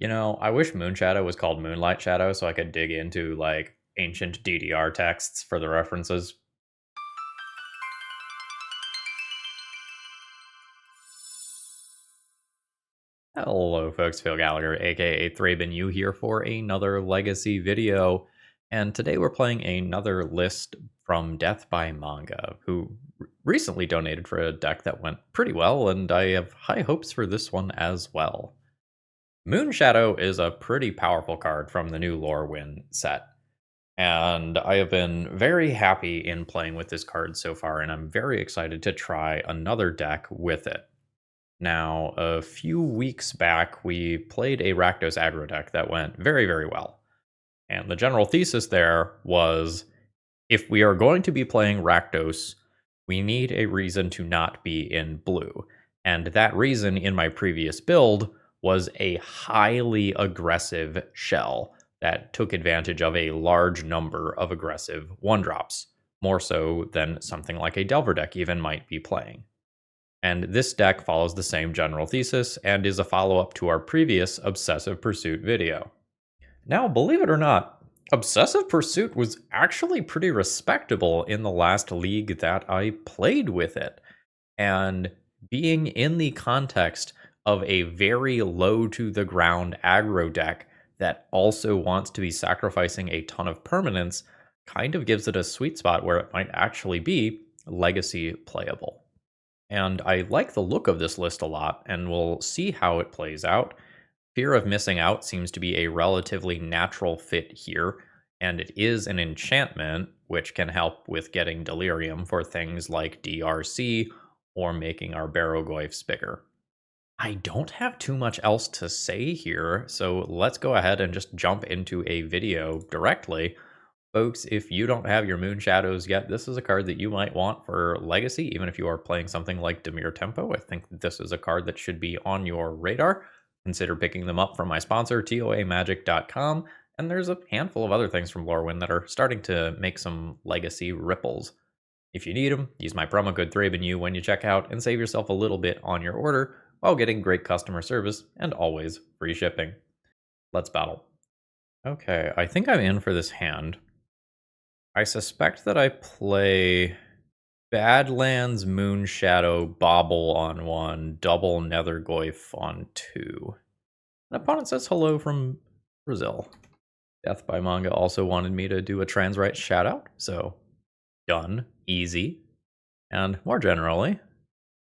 You know, I wish Moonshadow was called Moonlight Shadow so I could dig into, like, ancient DDR texts for the references. Hello, folks. Phil Gallagher, aka ThrabenU, here for another Legacy video. And today we're playing another list from Death by Manga, who recently donated for a deck that went pretty well, and I have high hopes for this one as well. Moonshadow is a pretty powerful card from the new Lorwyn set, and I have been very happy in playing with this card so far, and I'm very excited to try another deck with it. Now, a few weeks back, we played a Rakdos Aggro deck that went very, very well. And the general thesis there was, if we are going to be playing Rakdos, we need a reason to not be in blue. And that reason in my previous build was a highly aggressive shell that took advantage of a large number of aggressive 1-drops, more so than something like a Delver deck even might be playing. And this deck follows the same general thesis and is a follow-up to our previous Obsessive Pursuit video. Now, believe it or not, Obsessive Pursuit was actually pretty respectable in the last league that I played with it. And being in the context of a very low-to-the-ground aggro deck that also wants to be sacrificing a ton of permanents kind of gives it a sweet spot where it might actually be legacy playable. And I like the look of this list a lot, and we'll see how it plays out. Fear of Missing Out seems to be a relatively natural fit here, and it is an enchantment, which can help with getting Delirium for things like DRC or making our Barrowgoyfs bigger. I don't have too much else to say here, so let's go ahead and just jump into a video directly. Folks, if you don't have your Moonshadows yet, this is a card that you might want for Legacy, even if you are playing something like Dimir Tempo. I think this is a card that should be on your radar. Consider picking them up from my sponsor, toamagic.com, and there's a handful of other things from Lorwyn that are starting to make some Legacy ripples. If you need them, use my promo code ThrabenU when you check out and save yourself a little bit on your order while getting great customer service and always free shipping. Let's battle. Okay, I think I'm in for this hand. I suspect that I play Badlands Moonshadow Bobble on 1, double Nethergoyf on 2. An opponent says hello from Brazil. Death by Manga also wanted me to do a trans rights shout out, so done, easy. And more generally,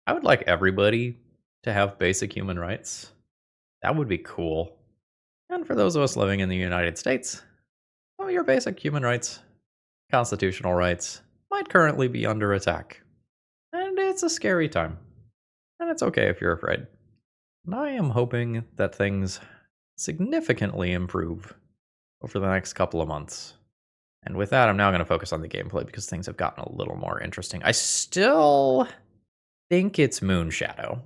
I would like everybody to have basic human rights. That would be cool. And for those of us living in the United States, well, your basic human rights, constitutional rights, might currently be under attack. And it's a scary time. And it's okay if you're afraid. And I am hoping that things significantly improve over the next couple of months. And with that, I'm now going to focus on the gameplay because things have gotten a little more interesting. I still think it's Moonshadow.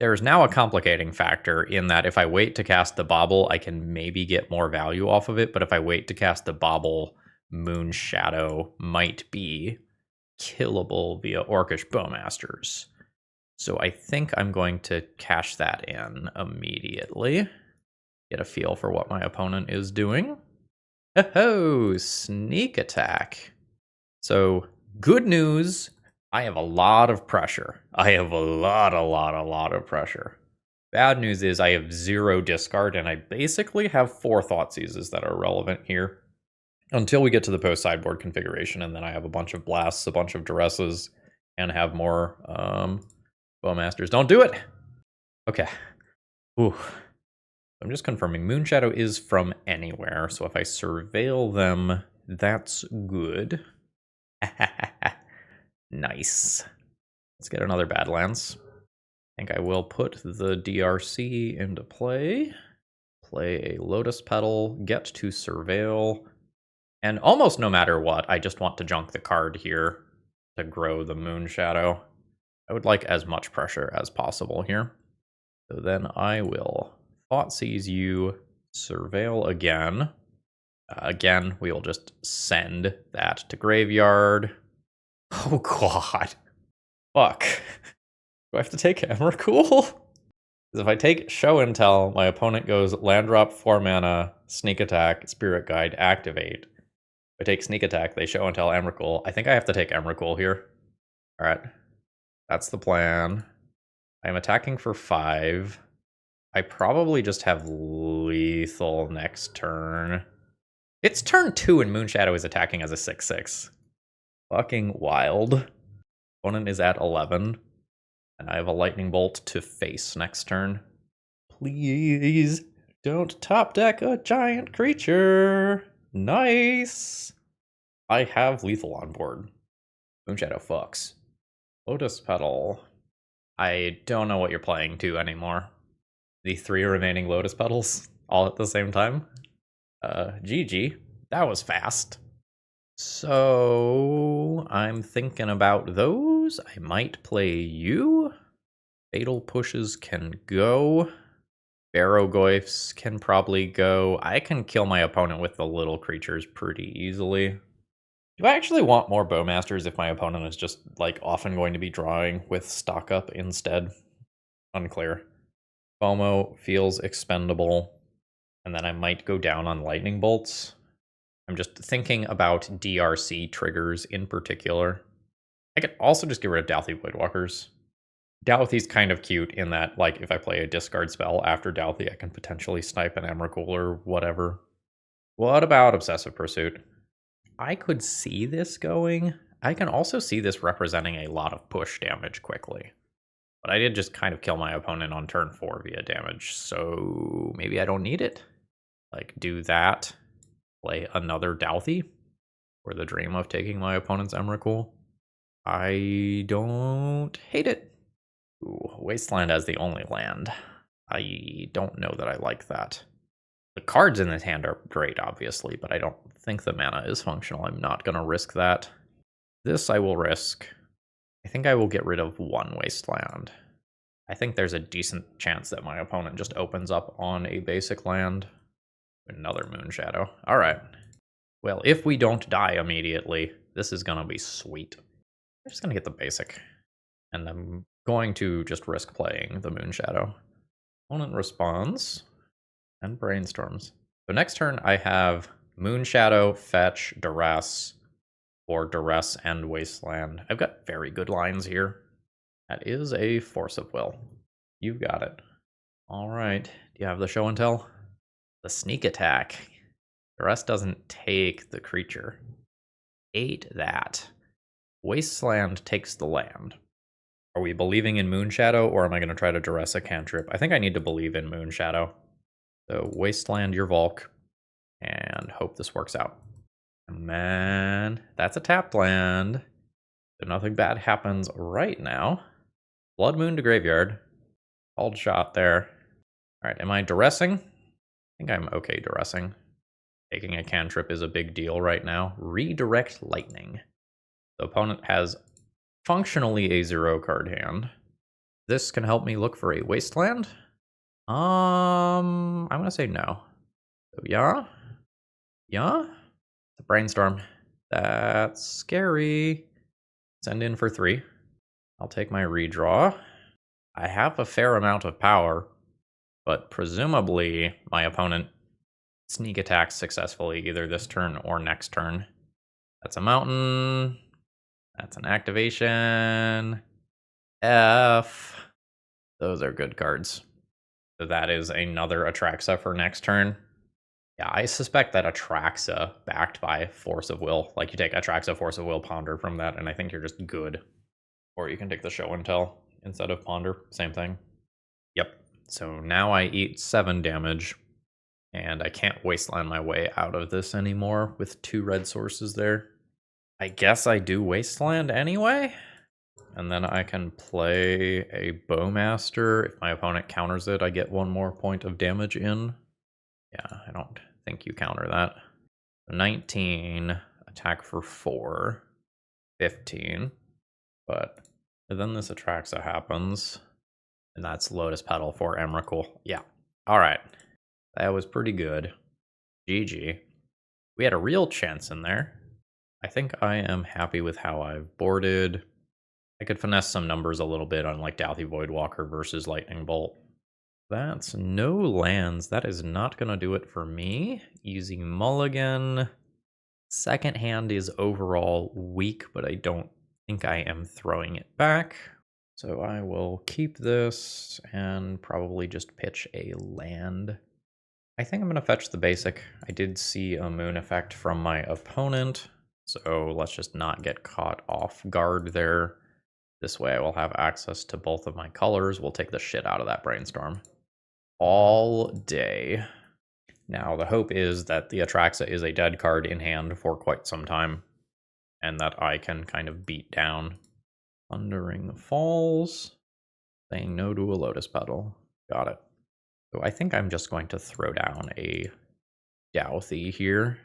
There's now a complicating factor in that if I wait to cast the Bobble, I can maybe get more value off of it. But if I wait to cast the Bobble, Moonshadow might be killable via Orcish Bowmasters. So I think I'm going to cash that in immediately. Get a feel for what my opponent is doing. Oh, sneak attack. So good news, I have a lot of pressure. I have a lot of pressure. Bad news is I have 0 discard, and I basically have 4 Thoughtseizes that are relevant here. Until we get to the post-sideboard configuration, and then I have a bunch of blasts, a bunch of duresses, and have more Bowmasters. Don't do it! Okay. Ooh. I'm just confirming. Moonshadow is from anywhere, so if I surveil them, that's good. Nice. Let's get another Badlands. I think I will put the DRC into play. Play a Lotus Petal, get to surveil. And almost no matter what, I just want to junk the card here to grow the Moonshadow. I would like as much pressure as possible here. So then I will Thoughtseize you, surveil again. Again, we will just send that to graveyard. Oh god. Fuck. Do I have to take Emrakul? If I take Show and Tell, my opponent goes land drop, 4 mana, sneak attack, Spirit Guide, activate. If I take sneak attack, they Show and Tell Emrakul. I think I have to take Emrakul here. Alright. That's the plan. I'm attacking for 5. I probably just have lethal next turn. It's turn 2 and Moonshadow is attacking as a 6/6. Fucking wild. Opponent is at 11. And I have a lightning bolt to face next turn. Please don't top deck a giant creature. Nice. I have lethal on board. Moonshadow fucks. Lotus Petal. I don't know what you're playing to anymore. The 3 remaining Lotus Petals all at the same time. GG. That was fast. So I'm thinking about those. I might play you. Fatal Pushes can go. Barrowgoyfs can probably go. I can kill my opponent with the little creatures pretty easily. Do I actually want more Bowmasters if my opponent is just, like, often going to be drawing with stock up instead? Unclear. FOMO feels expendable. And then I might go down on lightning bolts. I'm just thinking about DRC triggers in particular. I could also just get rid of Dalthy Voidwalkers. Dalthy's kind of cute in that, like, if I play a discard spell after Dalthy, I can potentially snipe an Emrakul or whatever. What about Obsessive Pursuit? I could see this going. I can also see this representing a lot of push damage quickly. But I did just kind of kill my opponent on turn 4 via damage, so maybe I don't need it. Like, do that. Play another Dalthy for the dream of taking my opponent's Emrakul. I don't hate it. Ooh, Wasteland as the only land. I don't know that I like that. The cards in this hand are great, obviously, but I don't think the mana is functional. I'm not going to risk that. This I will risk. I think I will get rid of 1 Wasteland. I think there's a decent chance that my opponent just opens up on a basic land. Another Moonshadow. Alright. Well, if we don't die immediately, this is going to be sweet. I'm just going to get the basic. And I'm going to just risk playing the Moonshadow. Opponent responds and brainstorms. So next turn I have Moonshadow, Fetch, Duress, or Duress and Wasteland. I've got very good lines here. That is a Force of Will. You've got it. All right. Do you have the Show and Tell? The Sneak Attack. Duress doesn't take the creature. Ate that. Wasteland takes the land. Are we believing in Moonshadow, or am I going to try to Duress a cantrip? I think I need to believe in Moonshadow. So Wasteland your Volk, and hope this works out. Man, that's a tapped land. So nothing bad happens right now. Blood Moon to Graveyard. Called shot there. Alright, am I Duressing? I think I'm okay Duressing. Taking a cantrip is a big deal right now. Redirect Lightning. The opponent has functionally a 0-card hand. This can help me look for a Wasteland. I'm gonna say no. So yeah. The Brainstorm. That's scary. Send in for 3. I'll take my redraw. I have a fair amount of power, but presumably my opponent sneak attacks successfully either this turn or next turn. That's a mountain. That's an activation. F. Those are good cards. So that is another Atraxa for next turn. Yeah, I suspect that Atraxa backed by Force of Will. Like, you take Atraxa, Force of Will, Ponder from that, and I think you're just good. Or you can take the Show and Tell instead of Ponder. Same thing. Yep. So now I eat 7 damage. And I can't Wasteland my way out of this anymore with 2 red sources there. I guess I do Wasteland anyway. And then I can play a Bowmaster. If my opponent counters it, I get 1 more point of damage in. Yeah, I don't think you counter that. 19, attack for 4, 15. But then this Atraxa happens. And that's Lotus Petal for Emrakul. Yeah, alright. That was pretty good. GG. We had a real chance in there. I think I am happy with how I've boarded. I could finesse some numbers a little bit on like Dalthy Voidwalker versus Lightning Bolt. That's no lands. That is not going to do it for me. Easy mulligan. Second hand is overall weak, but I don't think I am throwing it back. So I will keep this and probably just pitch a land. I think I'm going to fetch the basic. I did see a moon effect from my opponent, so let's just not get caught off guard there. This way I will have access to both of my colors. We'll take the shit out of that brainstorm all day. Now, the hope is that the Atraxa is a dead card in hand for quite some time, and that I can kind of beat down. Thundering Falls, saying no to a Lotus Petal. Got it. So I think I'm just going to throw down a Douthie here.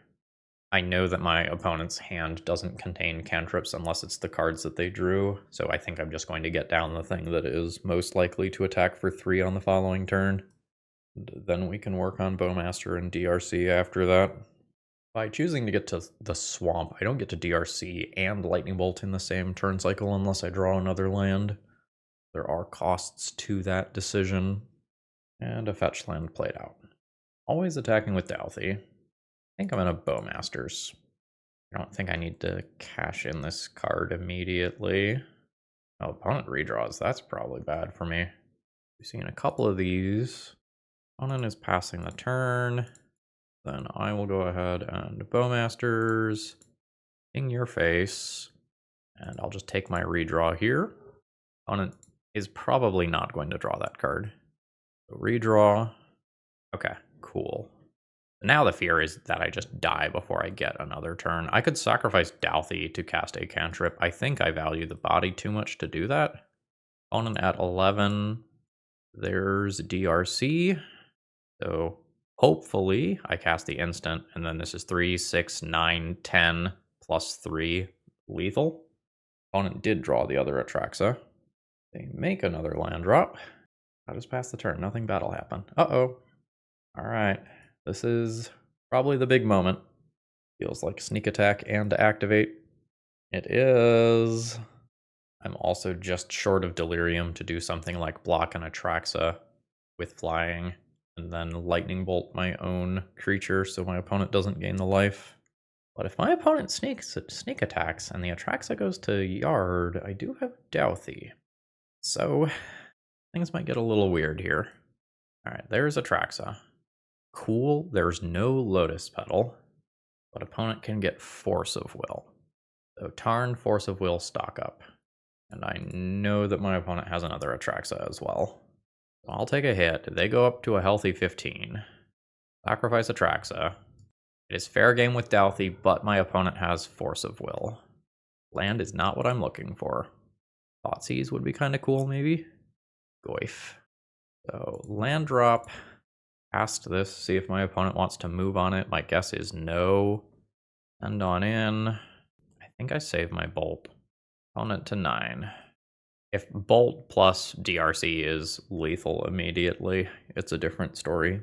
I know that my opponent's hand doesn't contain cantrips unless it's the cards that they drew, so I think I'm just going to get down the thing that is most likely to attack for 3 on the following turn. Then we can work on Bowmaster and DRC after that. By choosing to get to the swamp, I don't get to DRC and Lightning Bolt in the same turn cycle unless I draw another land. There are costs to that decision. And a fetch land played out. Always attacking with Douthie. I think I'm in a Bowmasters. I don't think I need to cash in this card immediately. Oh, opponent redraws. That's probably bad for me. We've seen a couple of these. Opponent is passing the turn. Then I will go ahead and Bowmasters in your face. And I'll just take my redraw here. Opponent is probably not going to draw that card. So redraw. Okay, cool. Now the fear is that I just die before I get another turn. I could sacrifice Douthie to cast a cantrip. I think I value the body too much to do that. Opponent at 11. There's DRC. So hopefully I cast the instant, and then this is 3, 6, 9, 10, plus 3 lethal. Opponent did draw the other Atraxa. They make another land drop. I just passed the turn. Nothing bad will happen. Uh-oh. All right. This is probably the big moment. Feels like sneak attack and activate. It is. I'm also just short of Delirium to do something like block an Atraxa with flying, and then Lightning Bolt my own creature so my opponent doesn't gain the life. But if my opponent sneak attacks and the Atraxa goes to Yard, I do have Douthie. So things might get a little weird here. All right, there's Atraxa. Cool, there's no Lotus Petal, but opponent can get Force of Will. So Tarn, Force of Will, stock up. And I know that my opponent has another Atraxa as well. So I'll take a hit. They go up to a healthy 15. Sacrifice Atraxa. It is fair game with Douthie, but my opponent has Force of Will. Land is not what I'm looking for. Thoughtseize would be kind of cool, maybe. Goyf. So land drop. Cast this, see if my opponent wants to move on it. My guess is no. Send on in. I think I save my bolt. Opponent to 9. If bolt plus DRC is lethal immediately, it's a different story.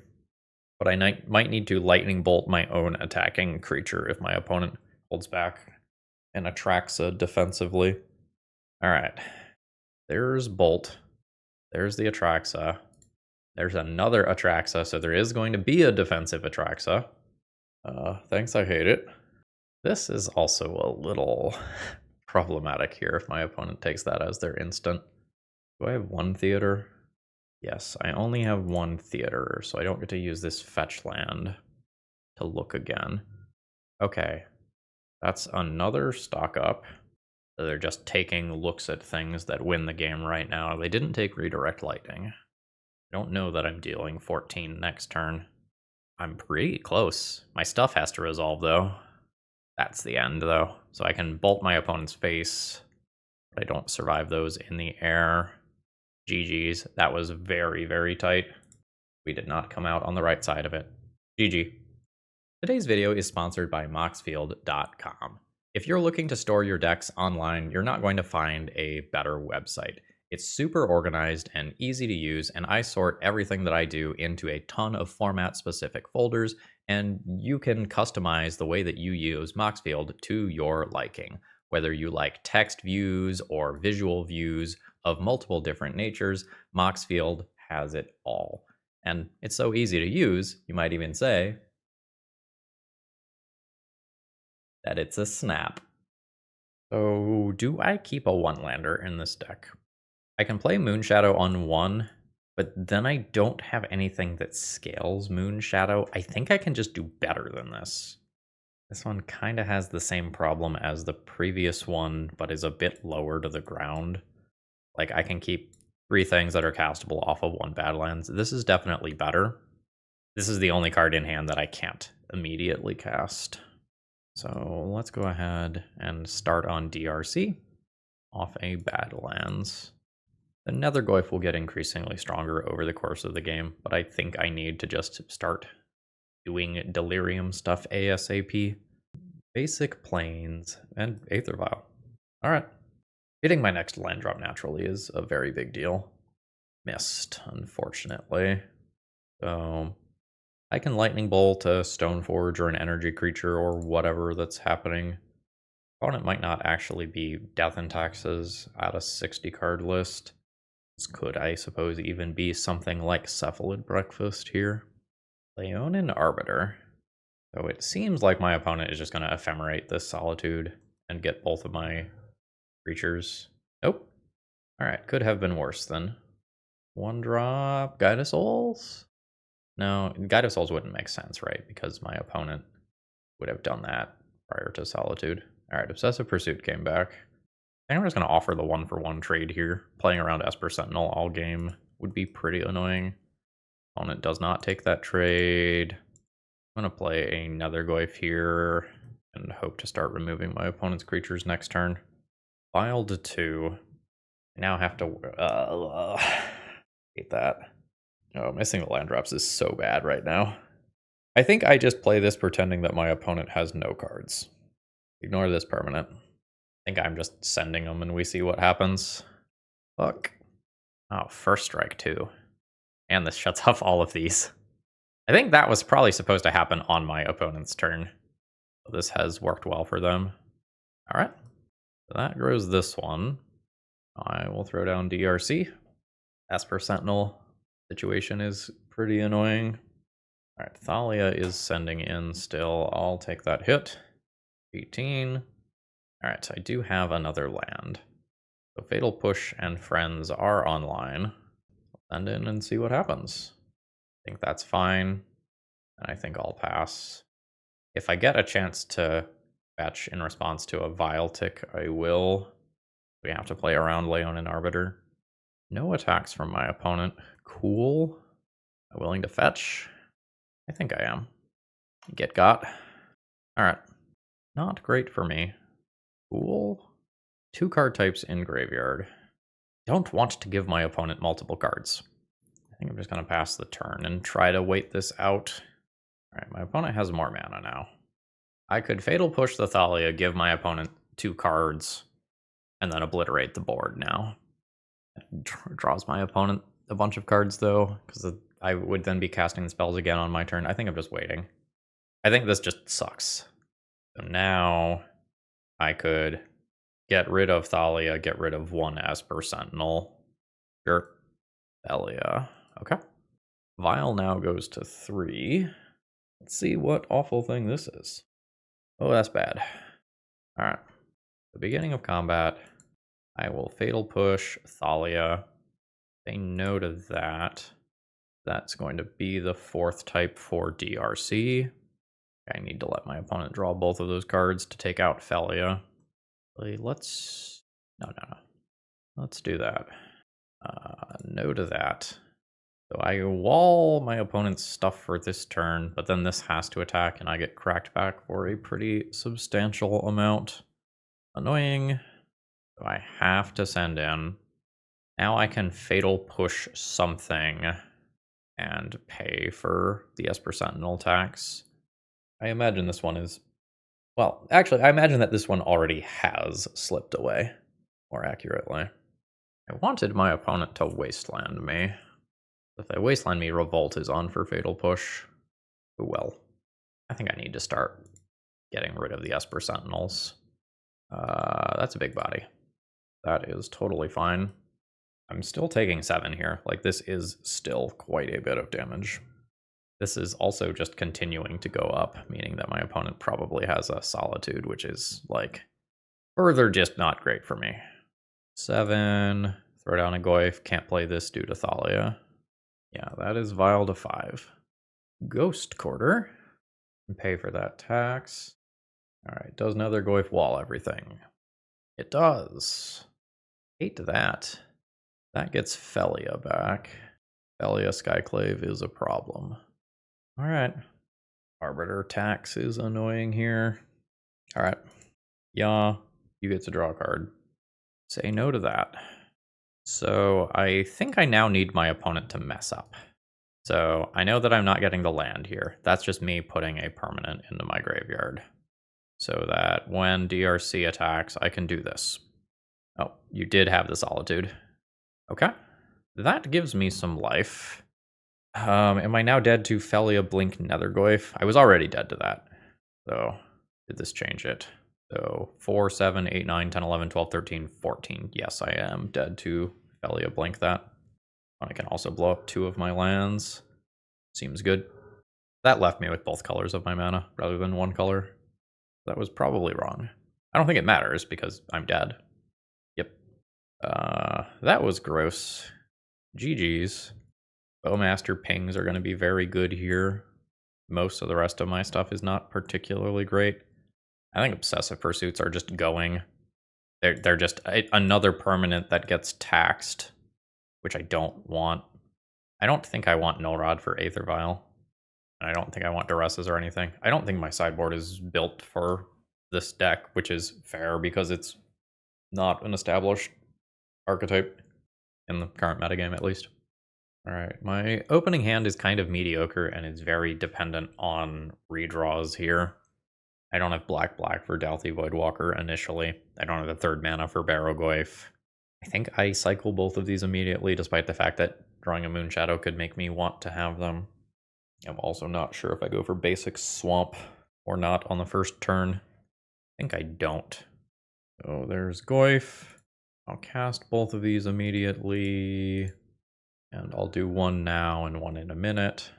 But I might need to lightning bolt my own attacking creature if my opponent holds back and Atraxa defensively. All right. There's bolt. There's the Atraxa. There's another Atraxa, so there is going to be a defensive Atraxa. Thanks, I hate it. This is also a little problematic here if my opponent takes that as their instant. Do I have 1 theater? Yes, I only have 1 theater, so I don't get to use this fetch land to look again. Okay, that's another stock up. So they're just taking looks at things that win the game right now. They didn't take Redirect Lightning. I don't know that I'm dealing 14 next turn. I'm pretty close. My stuff has to resolve, though. That's the end, though. So I can bolt my opponent's face, but I don't survive those in the air. GG's. That was very, very tight. We did not come out on the right side of it. GG. Today's video is sponsored by Moxfield.com. If you're looking to store your decks online, you're not going to find a better website. It's super organized and easy to use, and I sort everything that I do into a ton of format-specific folders, and you can customize the way that you use Moxfield to your liking. Whether you like text views or visual views of multiple different natures, Moxfield has it all. And it's so easy to use, you might even say that it's a snap. So, do I keep a one-lander in this deck? I can play Moonshadow on one, but then I don't have anything that scales Moonshadow. I think I can just do better than this. This one kind of has the same problem as the previous one, but is a bit lower to the ground. Like, I can keep 3 things that are castable off of 1 Badlands. This is definitely better. This is the only card in hand that I can't immediately cast. So let's go ahead and start on DRC off a Badlands. The Nethergoyf will get increasingly stronger over the course of the game, but I think I need to just start doing Delirium stuff ASAP. Basic Plains and Aether Vial. Alright. Hitting my next land drop naturally is a very big deal. Missed, unfortunately. So I can Lightning Bolt a Stoneforge or an energy creature or whatever that's happening. Opponent might not actually be Death and Taxes at a 60 card list. This could, I suppose, even be something like Cephalid Breakfast here. Leonin Arbiter. So it seems like my opponent is just going to ephemerate this Solitude and get both of my creatures. Nope. Alright, could have been worse then. 1-drop Guide of Souls? No, Guide of Souls wouldn't make sense, right? Because my opponent would have done that prior to Solitude. Alright, Obsessive Pursuit came back. I think I'm just going to offer the 1-for-1 trade here. Playing around Esper Sentinel all game would be pretty annoying. Opponent does not take that trade. I'm going to play a Nethergoyf here and hope to start removing my opponent's creatures next turn. File to 2. I now have to... hate that. Oh, missing the land drops is so bad right now. I think I just play this pretending that my opponent has no cards. Ignore this permanent. I think I'm just sending them and we see what happens. Fuck. Oh, first strike too. And this shuts off all of these. I think that was probably supposed to happen on my opponent's turn. So this has worked well for them. Alright. So that grows this one. I will throw down DRC. Esper Sentinel situation is pretty annoying. Alright, Thalia is sending in still. I'll take that hit. 18. Alright, so I do have another land. So Fatal Push and Friends are online. Send in and see what happens. I think that's fine. And I think I'll pass. If I get a chance to fetch in response to a Vile Tick, I will. We have to play around Leonin Arbiter. No attacks from my opponent. Cool. Am I willing to fetch? I think I am. Get got. Alright. Not great for me. Cool. 2 card types in graveyard. Don't want to give my opponent multiple cards. I think I'm just going to pass the turn and try to wait this out. Alright, my opponent has more mana now. I could Fatal Push the Thalia, give my opponent 2 cards, and then obliterate the board now. It draws my opponent a bunch of cards, though, because I would then be casting the spells again on my turn. I think I'm just waiting. I think this just sucks. So now I could get rid of Thalia, get rid of 1 Esper Sentinel. Sure. Thalia. Okay. Vile now goes to 3. Let's see what awful thing this is. Oh, that's bad. Alright. The beginning of combat. I will Fatal Push Thalia. Say no to that. That's going to be the 4th type for DRC. I need to let my opponent draw both of those cards to take out Thalia. Let's... No. Let's do that. No to that. So I wall my opponent's stuff for this turn, but then this has to attack and I get cracked back for a pretty substantial amount. Annoying. So I have to send in. Now I can Fatal Push something and pay for the Esper Sentinel tax. I imagine this one is... Well, actually, I imagine that this one already has slipped away, more accurately. I wanted my opponent to Wasteland me. If they Wasteland me, Revolt is on for Fatal Push. Oh well. I think I need to start getting rid of the Esper Sentinels. That's a big body. That is totally fine. I'm still taking 7 here. Like, this is still quite a bit of damage. This is also just continuing to go up, meaning that my opponent probably has a Solitude, which is, like, further just not great for me. 7, throw down a Goyf, can't play this due to Thalia. Yeah, that is Vile to 5. Ghost Quarter, and pay for that tax. Alright, does Nethergoyf wall everything? It does. Hate that. That gets Felia back. Felia Skyclave is a problem. Alright. Arbiter tax is annoying here. Alright. Yeah, you get to draw a card. Say no to that. So I think I now need my opponent to mess up. So I know that I'm not getting the land here. That's just me putting a permanent into my graveyard. So that when DRC attacks, I can do this. Oh, you did have the Solitude. Okay. That gives me some life. Am I now dead to Felia Blink Nethergoyf? I was already dead to that. So, did this change it? So, 4, 7, 8, 9, 10, 11, 12, 13, 14. Yes, I am dead to Felia Blink that. I can also blow up 2 of my lands. Seems good. That left me with both colors of my mana rather than 1 color. That was probably wrong. I don't think it matters because I'm dead. Yep. That was gross. GG's. Bowmaster pings are going to be very good here. Most of the rest of my stuff is not particularly great. I think Obsessive Pursuits are just going. They're just another permanent that gets taxed, which I don't want. I don't think I want Null Rod for Aether Vial. And I don't think I want Duresses or anything. I don't think my sideboard is built for this deck, which is fair because it's not an established archetype in the current metagame, at least. Alright, my opening hand is kind of mediocre and it's very dependent on redraws here. I don't have black for Dalthy Voidwalker initially. I don't have the 3rd mana for Barrowgoyf. I think I cycle both of these immediately, despite the fact that drawing a Moonshadow could make me want to have them. I'm also not sure if I go for basic Swamp or not on the first turn. I think I don't. So there's Goyf. I'll cast both of these immediately. And I'll do 1 now and 1 in a minute.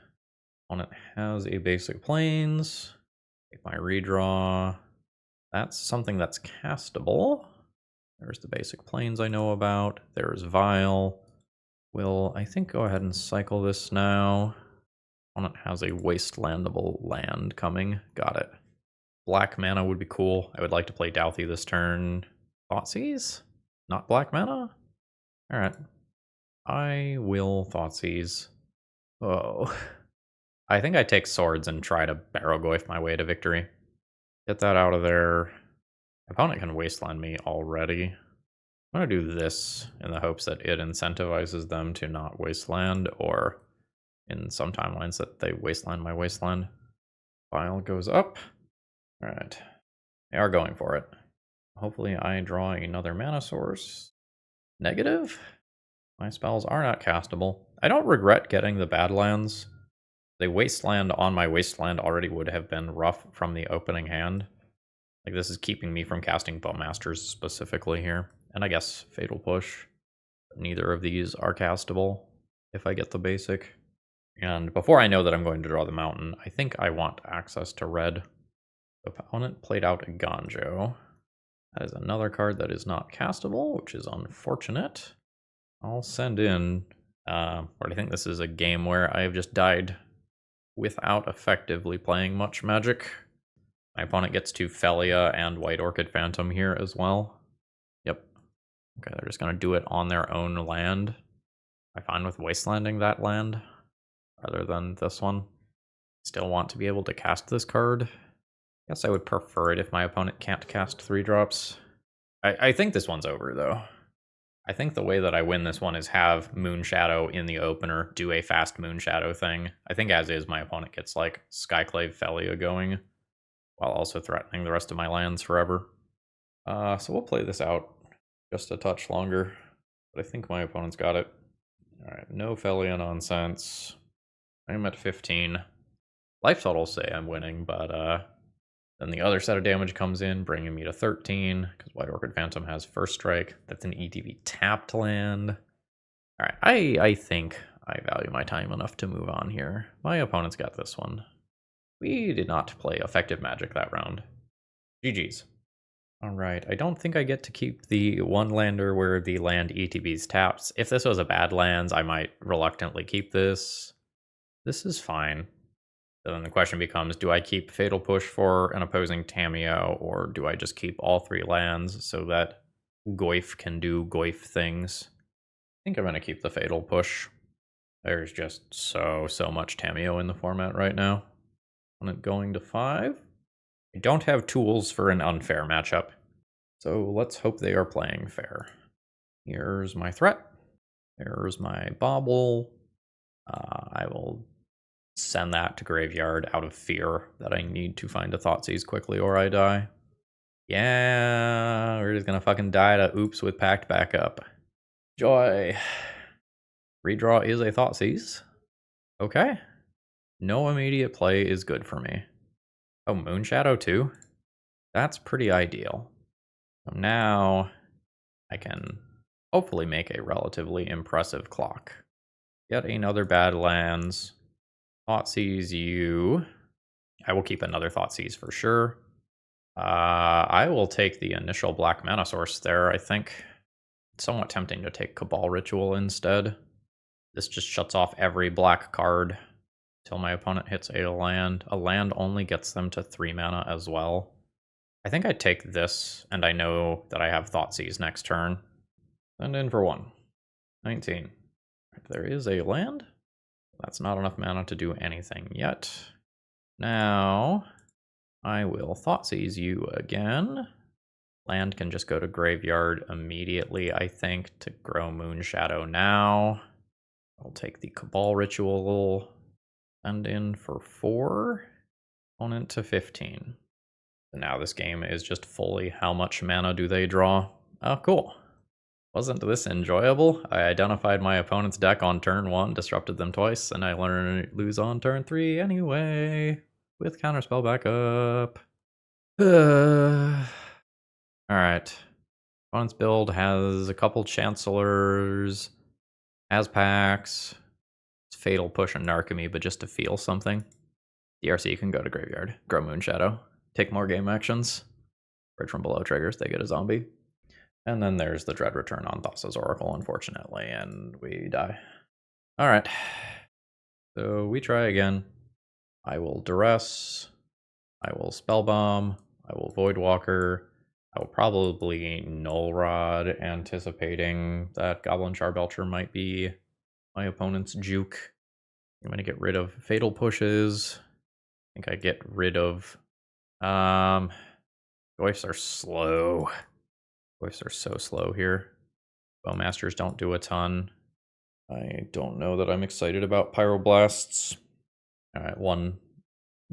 Opponent has a basic plains. Take my redraw. That's something that's castable. There's the basic plains I know about. There's Vile. Will, I think, go ahead and cycle this now. Opponent has a wastelandable land coming. Got it. Black mana would be cool. I would like to play Dalthy this turn. Thoughtseize? Not black mana? Alright. I will Thoughtseize. Oh. I think I take swords and try to Barrowgoyf my way to victory. Get that out of there. Opponent can wasteland me already. I'm going to do this in the hopes that it incentivizes them to not wasteland, or in some timelines that they wasteland my wasteland. File goes up. Alright. They are going for it. Hopefully I draw another mana source. Negative? My spells are not castable. I don't regret getting the Badlands. The wasteland on my wasteland already would have been rough from the opening hand. Like, this is keeping me from casting Bowmasters specifically here. And I guess Fatal Push. Neither of these are castable if I get the basic. And before I know that I'm going to draw the mountain, I think I want access to red. The opponent played out a Ganjo. That is another card that is not castable, which is unfortunate. I'll send in, or I think this is a game where I have just died without effectively playing much Magic. My opponent gets to Felia and White Orchid Phantom here as well. Yep. Okay, they're just going to do it on their own land. I'm fine with wastelanding that land rather than this one. Still want to be able to cast this card. Guess I would prefer it if my opponent can't cast 3-drops. I think this one's over, though. I think the way that I win this one is have Moonshadow in the opener, do a fast Moonshadow thing. I think as is, my opponent gets, like, Skyclave Felia going, while also threatening the rest of my lands forever. So we'll play this out just a touch longer, but I think my opponent's got it. Alright, no Felia nonsense. I'm at 15. Life total say I'm winning, but then the other set of damage comes in, bringing me to 13, because White Orchid Phantom has first strike. That's an ETB tapped land. Alright, I think I value my time enough to move on here. My opponent's got this one. We did not play effective magic that round. GG's. Alright, I don't think I get to keep the one lander where the land ETBs taps. If this was a bad lands, I might reluctantly keep this. This is fine. Then the question becomes, do I keep Fatal Push for an opposing Tamiyo, or do I just keep all 3 lands so that Goyf can do Goyf things? I think I'm going to keep the Fatal Push. There's just so much Tamiyo in the format right now. Opponent going to 5. I don't have tools for an unfair matchup, so let's hope they are playing fair. Here's my threat. There's my bauble. I will send that to graveyard out of fear that I need to find a Thoughtseize quickly or I die. Yeah, we're just gonna fucking die to oops with packed backup. Joy. Redraw is a Thoughtseize. Okay. No immediate play is good for me. Oh, Moonshadow too? That's pretty ideal. So now I can hopefully make a relatively impressive clock. Get another Badlands. Thoughtseize you. I will keep another Thoughtseize for sure. I will take the initial black mana source there, I think. It's somewhat tempting to take Cabal Ritual instead. This just shuts off every black card till my opponent hits a land. A land only gets them to 3 mana as well. I think I'd take this, and I know that I have Thoughtseize next turn. Send in for 1. 19. There is a land. That's not enough mana to do anything yet. Now, I will Thoughtseize you again. Land can just go to graveyard immediately, I think, to grow Moonshadow now. I'll take the Cabal Ritual. Send in for 4. Opponent to 15. Now this game is just fully how much mana do they draw. Oh, cool. Wasn't this enjoyable? I identified my opponent's deck on turn 1, disrupted them twice, and I lose on turn 3 anyway. With counterspell backup. Alright. Opponent's build has a couple Chancellors, has packs, it's Fatal Push and Narcomy, but just to feel something. DRC can go to graveyard, grow Moonshadow, take more game actions. Bridge from below triggers, they get a zombie. And then there's the Dread Return on Thassa's Oracle, unfortunately, and we die. Alright. So we try again. I will Duress. I will Spellbomb. I will Voidwalker. I will probably Null Rod, anticipating that Goblin Charbelcher might be my opponent's juke. I'm going to get rid of Fatal Pushes. I think I get rid of... Goyfs are slow. Goyfs are so slow here. Bowmasters don't do a ton. I don't know that I'm excited about Pyroblasts. Alright, 1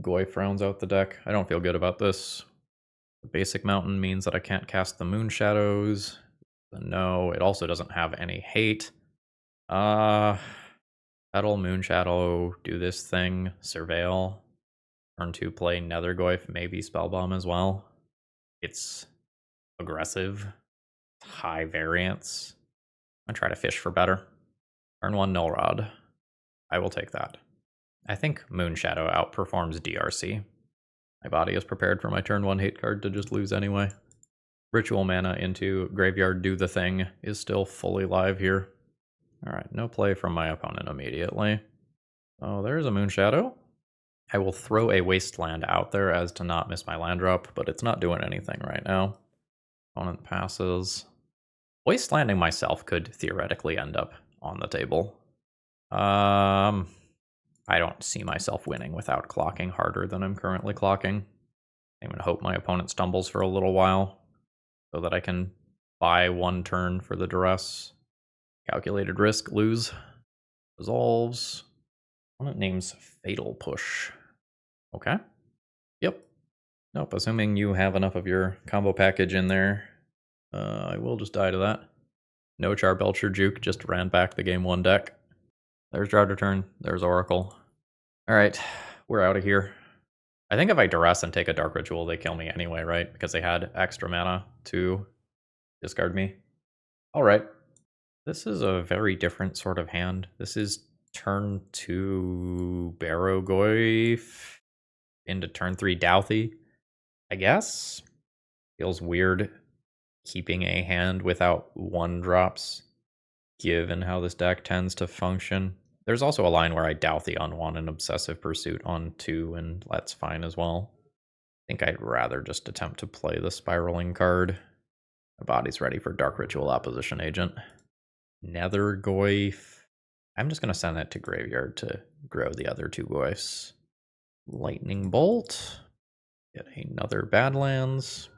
Goyf rounds out the deck. I don't feel good about this. The basic mountain means that I can't cast the Moonshadows. No, it also doesn't have any hate. Battle Moonshadow, do this thing, Surveil. Turn 2 play Nethergoyf, maybe Spellbomb as well. It's aggressive, high variance. I'm gonna try to fish for better. Turn 1 Null Rod. I will take that. I think Moonshadow outperforms DRC. My body is prepared for my turn 1 hate card to just lose anyway. Ritual mana into graveyard do the thing is still fully live here. Alright, no play from my opponent immediately. Oh, there's a Moonshadow. I will throw a Wasteland out there as to not miss my land drop, but it's not doing anything right now. Opponent passes. Wastelanding myself could theoretically end up on the table. I don't see myself winning without clocking harder than I'm currently clocking. I'm gonna hope my opponent stumbles for a little while so that I can buy 1 turn for the duress. Calculated risk, lose. Resolves. Opponent names Fatal Push. Okay. Yep. Nope, assuming you have enough of your combo package in there, I will just die to that. No Charbelcher juke, just ran back the game 1 deck. There's Dread Return, there's Oracle. Alright, we're out of here. I think if I duress and take a Dark Ritual, they kill me anyway, right? Because they had extra mana to discard me. Alright. This is a very different sort of hand. This is turn 2 Barrowgoyf into turn 3 Douthie, I guess. Feels weird keeping a hand without 1-drops, given how this deck tends to function. There's also a line where I Douthie on 1 and Obsessive Pursuit on 2, and that's fine as well. I think I'd rather just attempt to play the Spiraling card. My body's ready for Dark Ritual Opposition Agent. Nethergoyf. I'm just going to send that to graveyard to grow the other 2 Goyfs. Lightning Bolt. Get another Badlands.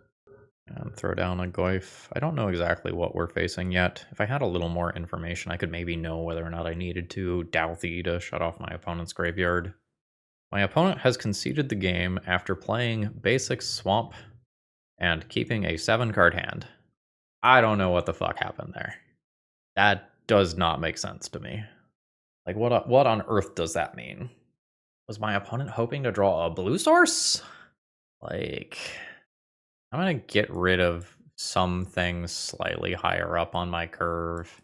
And throw down a Goyf. I don't know exactly what we're facing yet. If I had a little more information, I could maybe know whether or not I needed to Douthie to shut off my opponent's graveyard. My opponent has conceded the game after playing basic Swamp and keeping a 7-card hand. I don't know what the fuck happened there. That does not make sense to me. Like, what on earth does that mean? Was my opponent hoping to draw a blue source? Like, I'm gonna get rid of some things slightly higher up on my curve.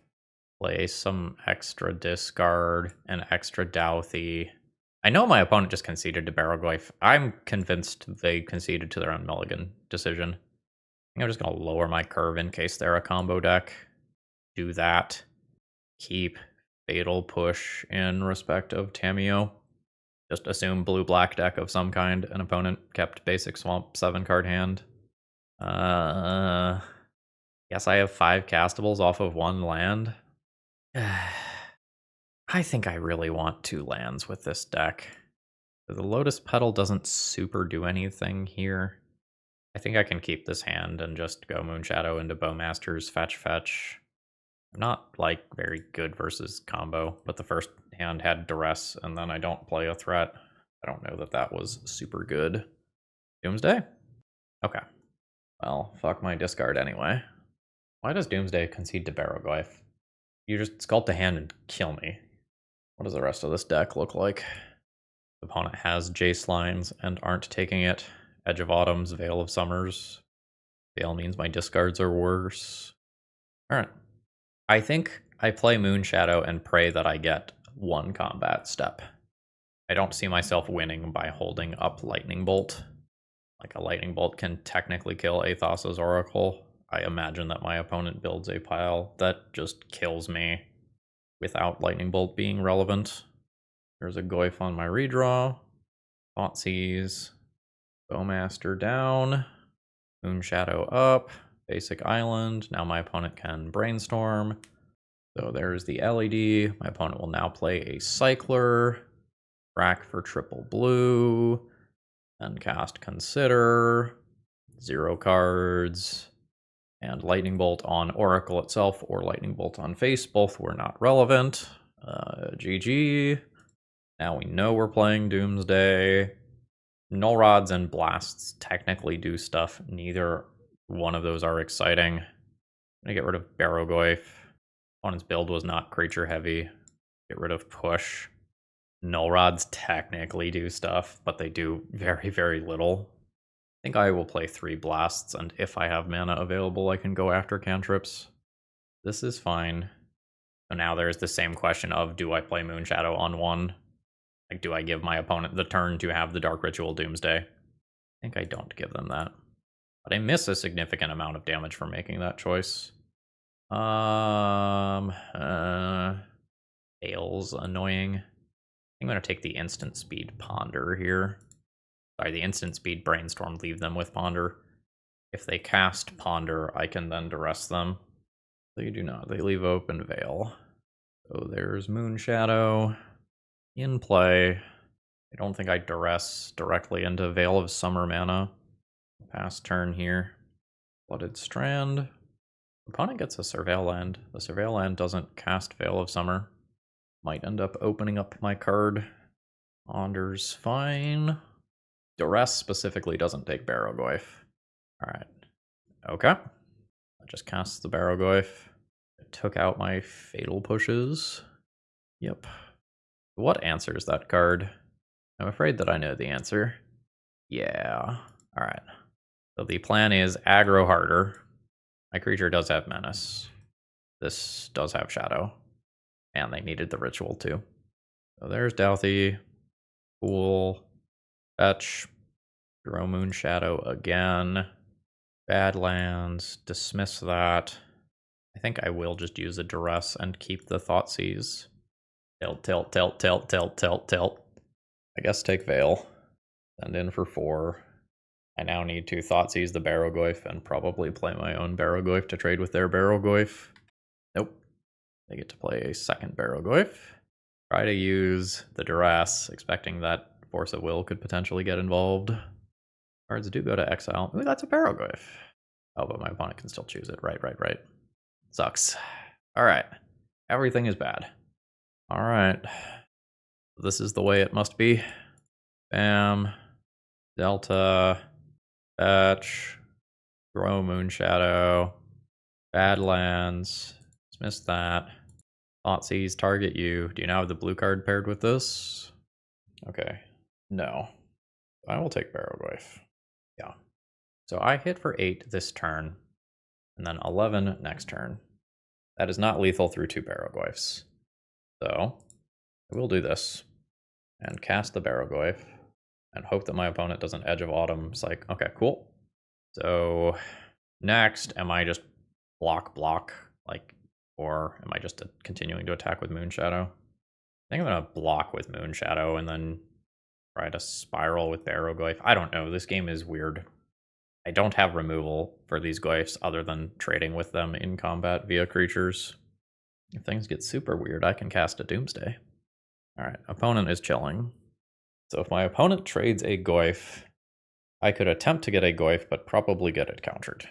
Play some extra discard, an extra Douthie. I know my opponent just conceded to Barrowgoyf. I'm convinced they conceded to their own mulligan decision. I think I'm just gonna lower my curve in case they're a combo deck. Do that. Keep Fatal Push in respect of Tamiyo. Just assume blue-black deck of some kind. An opponent kept basic Swamp 7-card hand. Guess I have 5 castables off of 1 land. I think I really want 2 lands with this deck. The Lotus Petal doesn't super do anything here. I think I can keep this hand and just go Moonshadow into Bowmaster's fetch. I'm not, like, very good versus combo, but the first hand had Duress, and then I don't play a threat. I don't know that that was super good. Doomsday? Okay. Well, fuck my discard anyway. Why does Doomsday concede to Barrowgoyf? You just sculpt a hand and kill me. What does the rest of this deck look like? The opponent has Jace lines and aren't taking it. Edge of Autumns, Veil of Summers. Veil means my discards are worse. Alright. I think I play Moonshadow and pray that I get 1 combat step. I don't see myself winning by holding up Lightning Bolt. Like, a Lightning Bolt can technically kill Athos's Oracle. I imagine that my opponent builds a pile that just kills me without Lightning Bolt being relevant. There's a Goyf on my redraw. Thoughtseize. Bowmaster down. Moonshadow up. Basic Island. Now my opponent can Brainstorm. So there's the LED. My opponent will now play a Cycler. Rack for triple blue. Then cast Consider. 0 cards. And Lightning Bolt on Oracle itself or Lightning Bolt on face. Both were not relevant. GG. Now we know we're playing Doomsday. Null Rods and Blasts technically do stuff. Neither one of those are exciting. I'm gonna get rid of Barrowgoyf. Opponent's build was not creature heavy. Get rid of Push. Null Rods technically do stuff, but they do very, very little. I think I will play 3 Blasts, and if I have mana available, I can go after cantrips. This is fine. So now there's the same question of, do I play Moonshadow on 1? Like, do I give my opponent the turn to have the Dark Ritual Doomsday? I think I don't give them that. But I miss a significant amount of damage for making that choice. Fail's annoying. I'm going to take the instant speed Ponder here. Sorry, the instant speed Brainstorm, leave them with Ponder. If they cast Ponder, I can then Duress them. They do not. They leave open Veil. So there's Moonshadow in play. I don't think I Duress directly into Veil of Summer mana. Pass turn here. Blooded Strand. Opponent gets a Surveil land. The Surveil land doesn't cast Veil of Summer. Might end up opening up my card. Ponder's fine. Duress specifically doesn't take Barrowgoyf. Alright. Okay. I just cast the Barrowgoyf. It took out my Fatal Pushes. Yep. What answers that card? I'm afraid that I know the answer. Yeah. Alright. So the plan is aggro harder. My creature does have Menace. This does have Shadow, and they needed the ritual too. So there's Douthie. Cool. Fetch. Draw Moonshadow again. Badlands. Dismiss that. I think I will just use a Duress and keep the Thoughtseize. Tilt, tilt, tilt, tilt, tilt, tilt, tilt. I guess take Veil. Send in for 4. I now need to Thoughtseize the Barrowgoyf and probably play my own Barrowgoyf to trade with their Barrowgoyf. Nope. They get to play a second Barrowgoyf. Try to use the Duress, expecting that Force of Will could potentially get involved. Cards do go to exile. Ooh, that's a Barrowgoyf. Oh, but my opponent can still choose it. Right. Sucks. Alright. Everything is bad. Alright. This is the way it must be. Bam. Delta. Fetch. Throw Moonshadow. Badlands. Dismiss that. Thoughtseize, target you. Do you now have the blue card paired with this? Okay. No. I will take Barrowgoyf. Yeah. So I hit for 8 this turn, and then 11 next turn. That is not lethal through 2 Barrowgoyfs. So I will do this and cast the Barrowgoyf and hope that my opponent doesn't Edge of Autumn. It's like, okay, cool. So next, am I just block, like, or am I just continuing to attack with Moonshadow? I think I'm gonna block with Moonshadow and then try to spiral with Barrowgoyf. I don't know, this game is weird. I don't have removal for these Goyfs other than trading with them in combat via creatures. If things get super weird, I can cast a Doomsday. Alright, opponent is chilling. So if my opponent trades a Goyf, I could attempt to get a Goyf, but probably get it countered.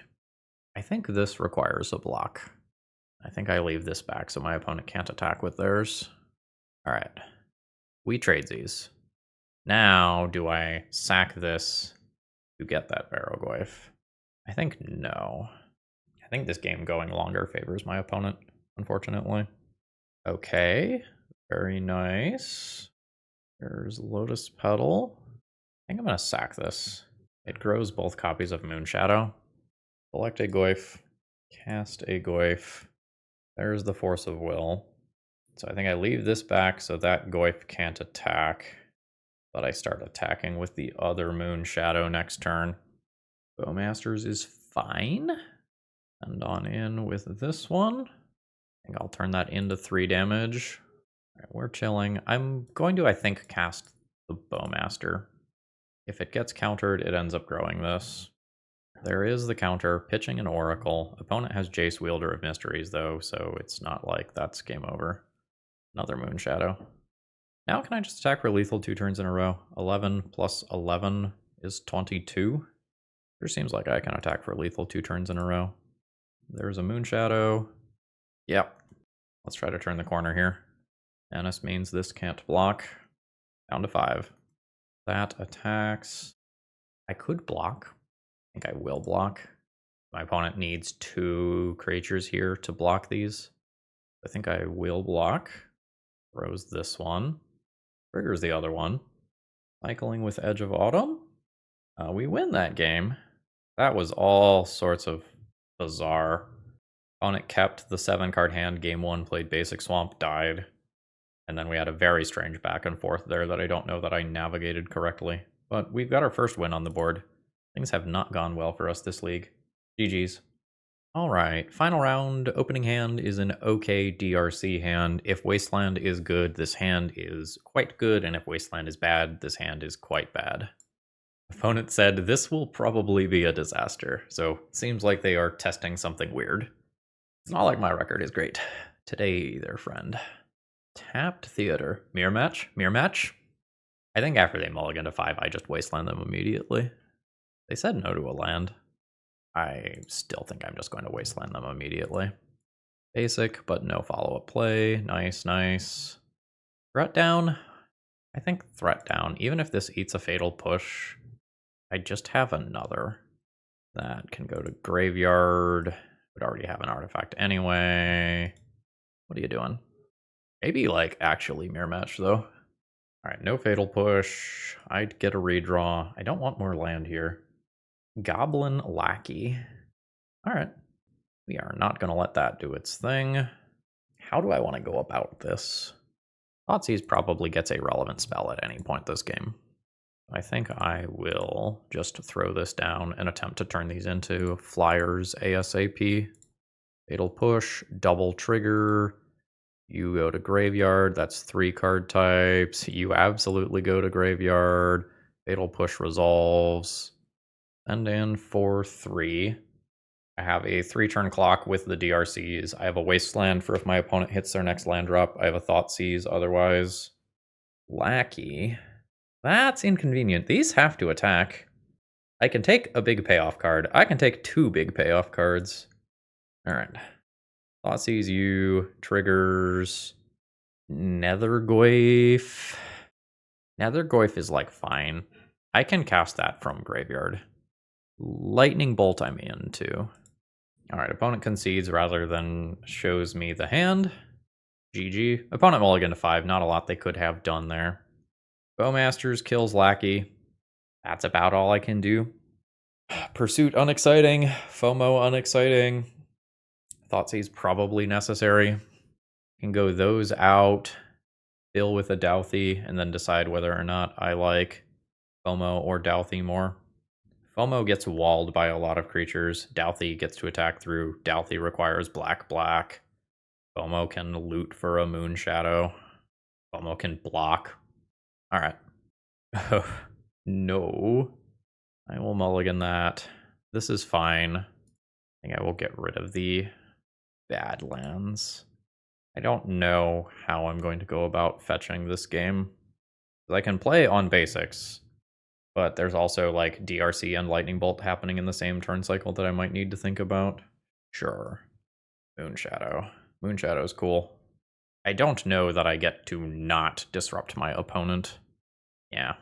I think this requires a block. I think I leave this back so my opponent can't attack with theirs. Alright, we trade these. Now, do I sack this to get that Barrowgoyf? I think no. I think this game going longer favors my opponent, unfortunately. Okay, very nice. There's Lotus Petal. I think I'm going to sack this. It grows both copies of Moonshadow. Select a Goyf, cast a Goyf. There's the Force of Will. So I think I leave this back so that Goyf can't attack. But I start attacking with the other Moonshadow next turn. Bowmasters is fine. Send on in with this one. I think I'll turn that into 3 damage. Alright, we're chilling. I'm going to, I think, cast the Bowmaster. If it gets countered, it ends up growing this. There is the counter, pitching an Oracle. Opponent has Jace, Wielder of Mysteries, though, so it's not like that's game over. Another Moonshadow. Now can I just attack for lethal 2 turns in a row? 11 plus 11 is 22. Sure seems like I can attack for lethal 2 turns in a row. There's a Moonshadow. Yep. Let's try to turn the corner here. Menace means this can't block. Down to 5. That attacks. I could block. I think I will block. My opponent needs 2 creatures here to block these. I think I will block. Throws this one. Triggers the other one. Cycling with Edge of Autumn. We win that game. That was all sorts of bizarre. Opponent kept the 7-card hand. Game 1 played Basic Swamp, died. And then we had a very strange back and forth there that I don't know that I navigated correctly. But we've got our first win on the board. Things have not gone well for us this league. GG's. Alright, final round. Opening hand is an okay DRC hand. If Wasteland is good, this hand is quite good, and if Wasteland is bad, this hand is quite bad. Opponent said this will probably be a disaster, so seems like they are testing something weird. It's not like my record is great. Today either, friend. Tapped Theater. Mirror match? Mirror match? I think after they mulligan to 5, I just Wasteland them immediately. They said no to a land. I still think I'm just going to Wasteland them immediately. Basic, but no follow-up play. Nice, nice. Threat down? I think threat down. Even if this eats a fatal push, I just have another. That can go to graveyard. Would already have an artifact anyway. What are you doing? Maybe, like, actually mirror match, though. Alright, no fatal push. I'd get a redraw. I don't want more land here. Goblin Lackey. Alright. We are not going to let that do its thing. How do I want to go about this? Thoughtseize probably gets a relevant spell at any point this game. I think I will just throw this down and attempt to turn these into flyers ASAP. Fatal Push, double trigger. You go to graveyard, that's 3 card types. You absolutely go to graveyard. Fatal Push resolves. Send in for 3. I have a 3-turn clock with the DRCs. I have a Wasteland for if my opponent hits their next land drop. I have a Thoughtseize otherwise. Lackey. That's inconvenient. These have to attack. I can take a big payoff card. I can take 2 big payoff cards. Alright. Thoughtseize you. Triggers. Nethergoyf. Nethergoyf is like fine. I can cast that from graveyard. Lightning Bolt I'm into. Alright, opponent concedes rather than shows me the hand. GG. Opponent mulligan to 5. Not a lot they could have done there. Bowmasters kills Lackey. That's about all I can do. Pursuit unexciting. FOMO unexciting. Thoughtseize probably necessary. Can go those out. Fill with a Douthie and then decide whether or not I like FOMO or Douthie more. FOMO gets walled by a lot of creatures. Douthie gets to attack through. Douthie requires black. FOMO can loot for a Moonshadow. FOMO can block. Alright. No. I will mulligan that. This is fine. I think I will get rid of the Badlands. I don't know how I'm going to go about fetching this game. I can play on basics, but there's also like DRC and Lightning Bolt happening in the same turn cycle that I might need to think about. Sure. Moonshadow. Moonshadow's cool. I don't know that I get to not disrupt my opponent. Yeah.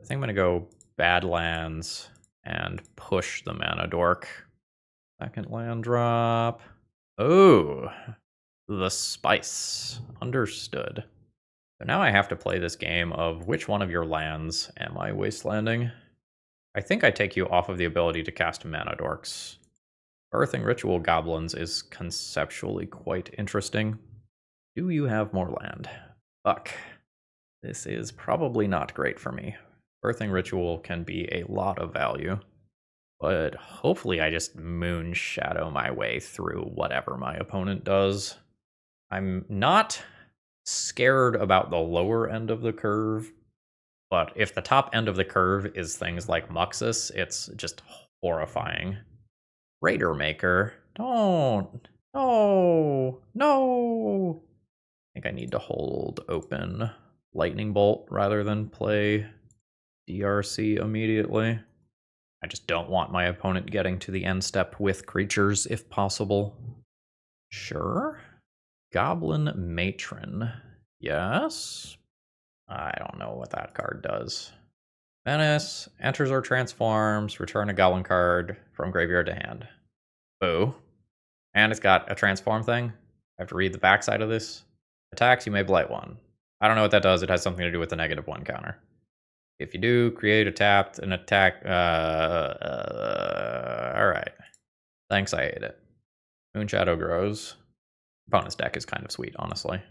I think I'm going to go Badlands and push the Mana Dork. Second land drop. Oh, the spice. Understood. So now I have to play this game of which one of your lands am I wastelanding? I think I take you off of the ability to cast Mana Dorks. Birthing Ritual Goblins is conceptually quite interesting. Do you have more land? Fuck. This is probably not great for me. Birthing Ritual can be a lot of value. But hopefully I just Moonshadow my way through whatever my opponent does. I'm not scared about the lower end of the curve, but if the top end of the curve is things like Muxus, it's just horrifying. Raider Maker, don't. No. I think I need to hold open Lightning Bolt rather than play DRC immediately. I just don't want my opponent getting to the end step with creatures if possible. Sure. Goblin Matron. Yes. I don't know what that card does. Menace, enters or transforms, return a goblin card from graveyard to hand. Boo. And it's got a transform thing. I have to read the backside of this. Attacks, you may blight 1. I don't know what that does. It has something to do with the -1 counter. If you do, create a tapped and attack. Alright. Thanks, I hate it. Moonshadow grows. Opponent's deck is kind of sweet, honestly.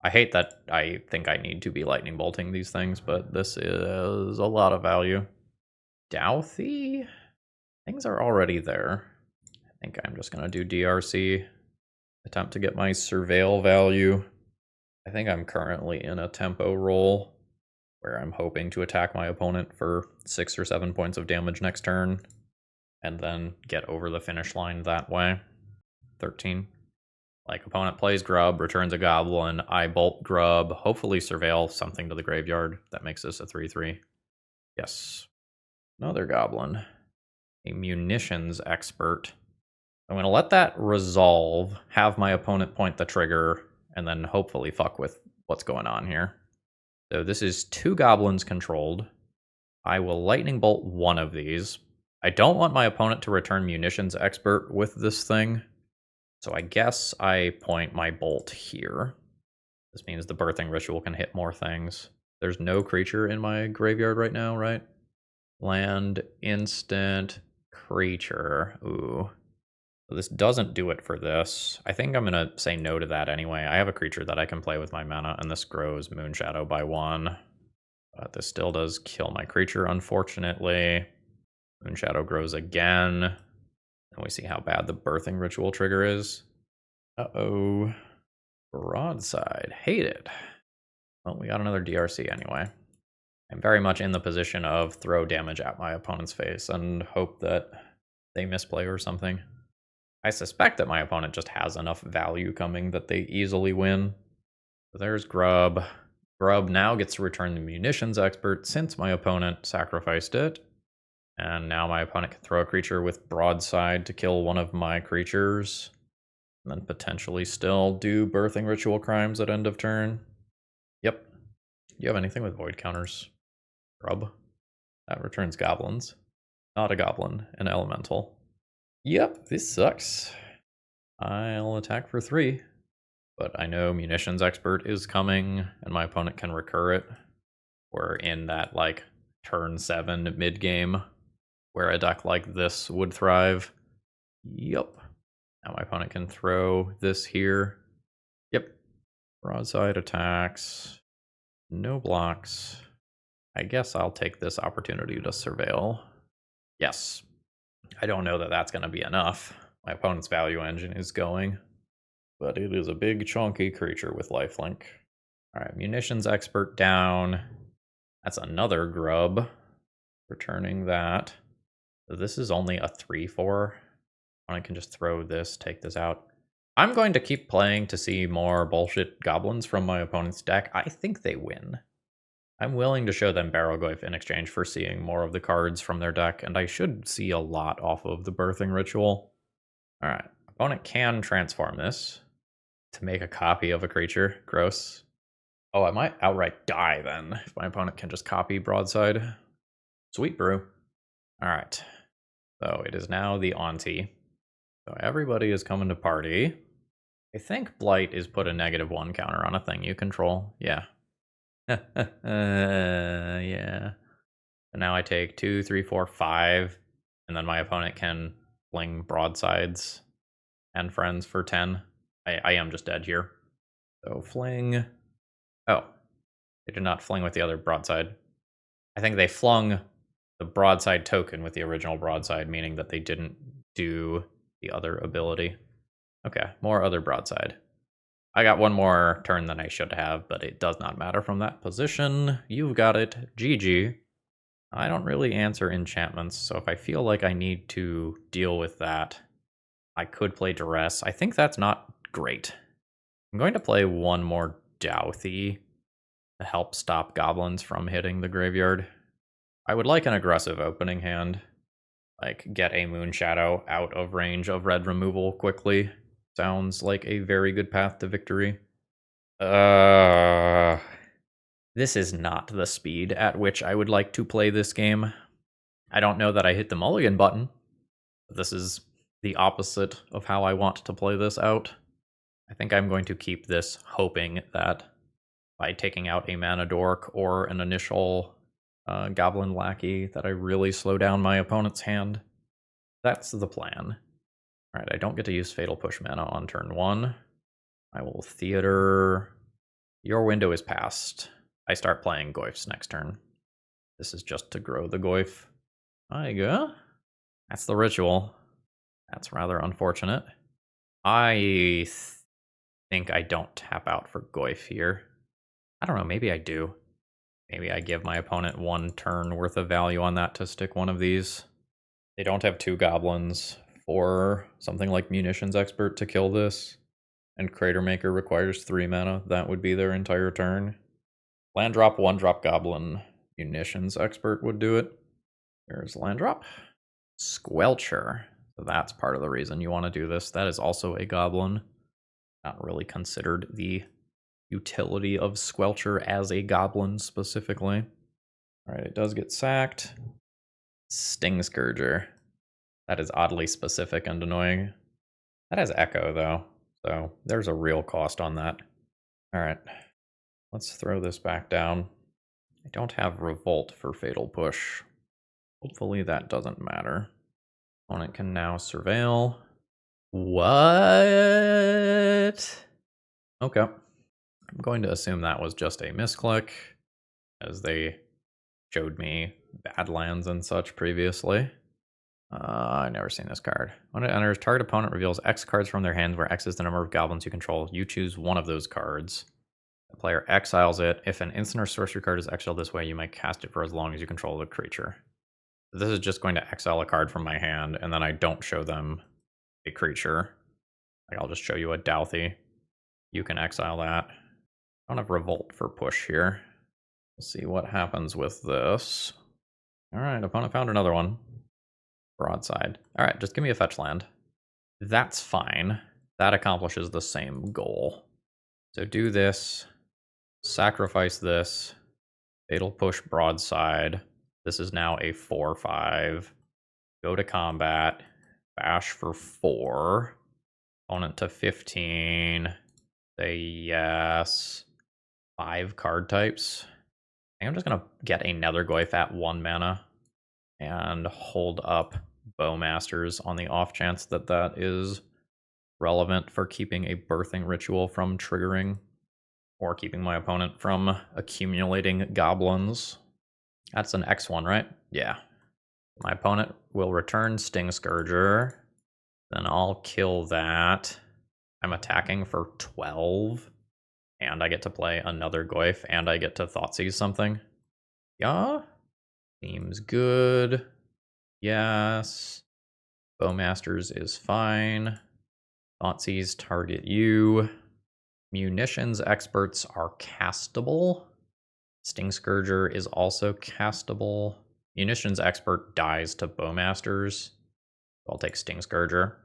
I hate that I think I need to be lightning bolting these things, but this is a lot of value. Douthie? Things are already there. I think I'm just going to do DRC. Attempt to get my surveil value. I think I'm currently in a tempo roll where I'm hoping to attack my opponent for 6 or 7 points of damage next turn, and then get over the finish line that way. 13. Like, opponent plays Grub, returns a Goblin, I bolt Grub, hopefully surveil something to the graveyard. That makes this a 3/3. Yes. Another Goblin. A Munitions Expert. I'm going to let that resolve, have my opponent point the trigger, and then hopefully fuck with what's going on here. So this is 2 goblins controlled. I will lightning bolt one of these. I don't want my opponent to return Munitions Expert with this thing. So I guess I point my bolt here. This means the Birthing Ritual can hit more things. There's no creature in my graveyard right now, right? Land, instant, creature. Ooh. So this doesn't do it for this. I think I'm going to say no to that anyway. I have a creature that I can play with my mana, and this grows Moonshadow by 1. But this still does kill my creature, unfortunately. Moonshadow grows again. And we see how bad the birthing ritual trigger is. Uh-oh. Broadside. Hate it. Well, we got another DRC anyway. I'm very much in the position of throw damage at my opponent's face and hope that they misplay or something. I suspect that my opponent just has enough value coming that they easily win. So there's Grub. Grub now gets to return the Munitions Expert since my opponent sacrificed it. And now my opponent can throw a creature with Broadside to kill one of my creatures. And then potentially still do Birthing Ritual Crimes at end of turn. Yep. You have anything with void counters? Grub. That returns goblins. Not a goblin, an elemental. Yep, this sucks. I'll attack for 3. But I know Munitions Expert is coming, and my opponent can recur it. We're in that, like, turn 7 mid-game, where a deck like this would thrive. Yep. Now my opponent can throw this here. Yep. Broadside attacks. No blocks. I guess I'll take this opportunity to surveil. Yes. I don't know that that's going to be enough. My opponent's value engine is going. But it is a big chunky creature with lifelink. Alright, Munitions Expert down. That's another grub. Returning that. So this is only a 3/4. I can just throw this, take this out. I'm going to keep playing to see more bullshit goblins from my opponent's deck. I think they win. I'm willing to show them Barrelgoyf in exchange for seeing more of the cards from their deck, and I should see a lot off of the Birthing Ritual. Alright, opponent can transform this to make a copy of a creature. Gross. Oh, I might outright die then, if my opponent can just copy Broadside. Sweet brew. Alright, so it is now the Auntie. So everybody is coming to party. I think Blight is put a -1 counter on a thing you control. Yeah. Yeah. So now I take 2, 3, 4, 5, and then my opponent can fling Broadsides and Friends for 10. I am just dead here. So fling. Oh, they did not fling with the other Broadside. I think they flung the Broadside token with the original Broadside, meaning that they didn't do the other ability. Okay, more other Broadside. I got one more turn than I should have, but it does not matter from that position. You've got it. GG. I don't really answer enchantments, so if I feel like I need to deal with that, I could play Duress. I think that's not great. I'm going to play one more Douthie to help stop goblins from hitting the graveyard. I would like an aggressive opening hand. Like, get a Moonshadow out of range of red removal quickly. Sounds like a very good path to victory. This is not the speed at which I would like to play this game. I don't know that I hit the mulligan button. This is the opposite of how I want to play this out. I think I'm going to keep this hoping that by taking out a mana dork or an initial goblin lackey that I really slow down my opponent's hand. That's the plan. Alright, I don't get to use Fatal Push mana on turn 1. I will Theater. Your window is passed. I start playing Goyfs next turn. This is just to grow the Goyf. I go. That's the ritual. That's rather unfortunate. I think I don't tap out for Goyf here. I don't know, maybe I do. Maybe I give my opponent 1 turn worth of value on that to stick one of these. They don't have 2 goblins for something like Munitions Expert to kill this. And Crater Maker requires 3 mana. That would be their entire turn. Land drop, 1-drop goblin. Munitions Expert would do it. There's land drop. Squelcher. So that's part of the reason you want to do this. That is also a goblin. Not really considered the utility of Squelcher as a goblin specifically. Alright, it does get sacked. Sting Scourger. That is oddly specific and annoying. That has Echo, though, so there's a real cost on that. Alright, let's throw this back down. I don't have Revolt for Fatal Push. Hopefully that doesn't matter. Opponent can now Surveil. What? Okay. I'm going to assume that was just a misclick, as they showed me Badlands and such previously. I've never seen this card. When it enters, target opponent reveals X cards from their hands, where X is the number of goblins you control. You choose one of those cards. The player exiles it. If an instant or sorcery card is exiled this way, you may cast it for as long as you control the creature. This is just going to exile a card from my hand, and then I don't show them a creature. Like, I'll just show you a Douthie. You can exile that. I don't have Revolt for push here. We'll see what happens with this. Alright, opponent found another one. Broadside. Alright, just give me a fetch land. That's fine. That accomplishes the same goal. So do this. Sacrifice this. Fatal push broadside. This is now a 4/5. Go to combat. Bash for 4. Opponent to 15. Say yes. 5 card types. I think I'm just going to get a Nethergoyf at 1 mana and hold up Bowmasters on the off chance that that is relevant for keeping a birthing ritual from triggering or keeping my opponent from accumulating goblins. That's an X1, right? Yeah. My opponent will return Sting Scourger. Then I'll kill that. I'm attacking for 12. And I get to play another Goyf, and I get to Thoughtseize something. Yeah? Seems good. Yes. Bowmasters is fine. Thoughtseize target you. Munitions experts are castable. Sting Scourger is also castable. Munitions expert dies to Bowmasters. I'll take Sting Scourger.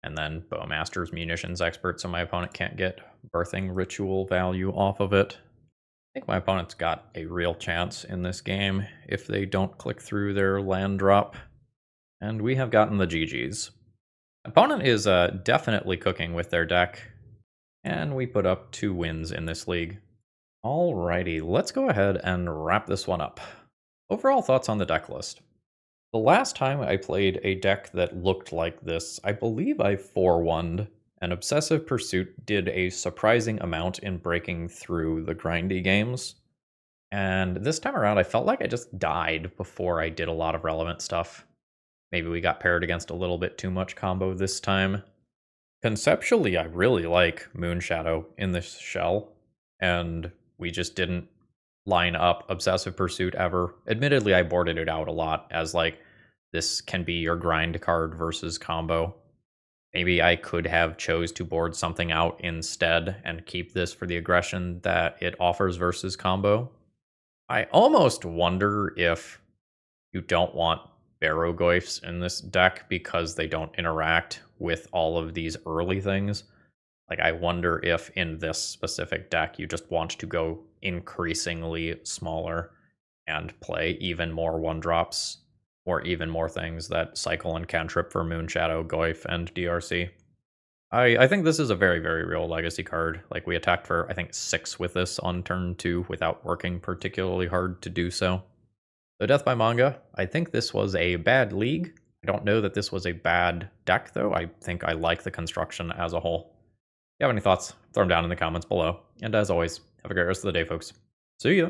And then Bowmasters munitions expert, so my opponent can't get birthing ritual value off of it. I think my opponent's got a real chance in this game if they don't click through their land drop. And we have gotten the GGs. Opponent is definitely cooking with their deck. And we put up 2 wins in this league. Alrighty, let's go ahead and wrap this one up. Overall thoughts on the deck list. The last time I played a deck that looked like this, I believe I 4-1'd, and Obsessive Pursuit did a surprising amount in breaking through the grindy games. And this time around, I felt like I just died before I did a lot of relevant stuff. Maybe we got paired against a little bit too much combo this time. Conceptually, I really like Moonshadow in this shell, and we just didn't line up Obsessive Pursuit ever. Admittedly, I boarded it out a lot as like, this can be your grind card versus combo. Maybe I could have chose to board something out instead and keep this for the aggression that it offers versus combo. I almost wonder if you don't want Barrowgoyfs in this deck because they don't interact with all of these early things. Like, I wonder if in this specific deck you just want to go increasingly smaller and play even more 1-drops or even more things that cycle and cantrip for Moonshadow, Goyf, and DRC. I think this is a very, very real legacy card. Like, we attacked for, I think, 6 with this on turn 2 without working particularly hard to do so. So Death by Manga, I think this was a bad league. I don't know that this was a bad deck, though. I think I like the construction as a whole. If you have any thoughts, throw them down in the comments below. And as always, have a great rest of the day, folks. See ya!